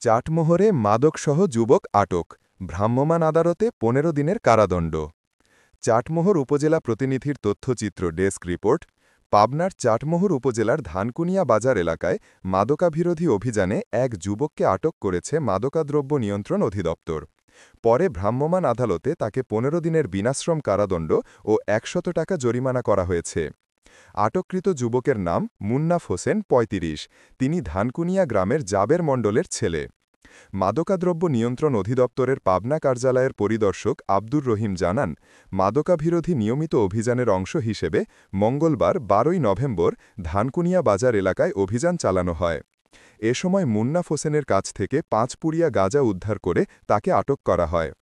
চাটমোহরে মাদকসহ যুবক আটক, ভ্রাম্যমাণ আদালতে ১৫ দিনের কারাদণ্ড। চাটমোহর উপজেলা প্রতিনিধির তথ্যচিত্র ডেস্ক রিপোর্ট। পাবনার চাটমোহর উপজেলার ধানকুনিয়া বাজার এলাকায় মাদকাবিরোধী অভিযানে এক যুবককে আটক করেছে মাদকাদ্রব্য নিয়ন্ত্রণ অধিদপ্তর। পরে ভ্রাম্যমাণ আদালতে তাকে ১৫ দিনের বিনাশ্রম কারাদণ্ড ও ১০০ টাকা জরিমানা করা হয়েছে। আটককৃত যুবকের নাম মুন্নাফ হোসেন, ৩৫। তিনি ধানকুনিয়া গ্রামের জাবের মণ্ডলের ছেলে। মাদকাদ্রব্য নিয়ন্ত্রণ অধিদপ্তরের পাবনা কার্যালয়ের পরিদর্শক আব্দুর রহিম জানান, মাদকাবিরোধী নিয়মিত অভিযানের অংশ হিসেবে মঙ্গলবার ১২ই নভেম্বর ধানকুনিয়া বাজার এলাকায় অভিযান চালানো হয়। এ সময় মুন্নাফ হোসেনের কাছ থেকে ৫ পুড়িয়া গাঁজা উদ্ধার করে তাকে আটক করা হয়।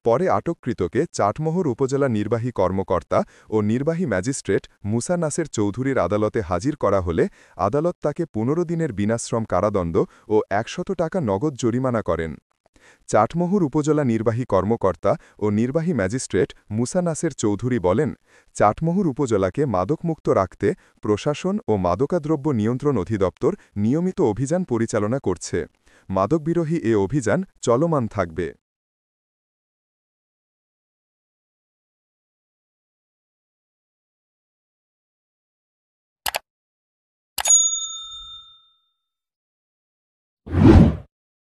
পরে আটককৃতকে চাটমোহর উপজেলা নির্বাহী কর্মকর্তা ও নির্বাহী ম্যাজিস্ট্রেট মুসা নাসের চৌধুরীর আদালতে হাজির করা হলে আদালত তাকে ১৫ দিনের বিনাশ্রম কারাদণ্ড ও ১০০ টাকা নগদ জরিমানা করেন। চাটমোহর উপজেলা নির্বাহী কর্মকর্তা ও নির্বাহী ম্যাজিস্ট্রেট মুসা নাসের চৌধুরী বলেন, চাটমোহর উপজেলাকে মাদকমুক্ত রাখতে প্রশাসন ও মাদকাদ্রব্য নিয়ন্ত্রণ অধিদপ্তর নিয়মিত অভিযান পরিচালনা করছে। মাদকবিরোধী এ অভিযান চলমান থাকবে।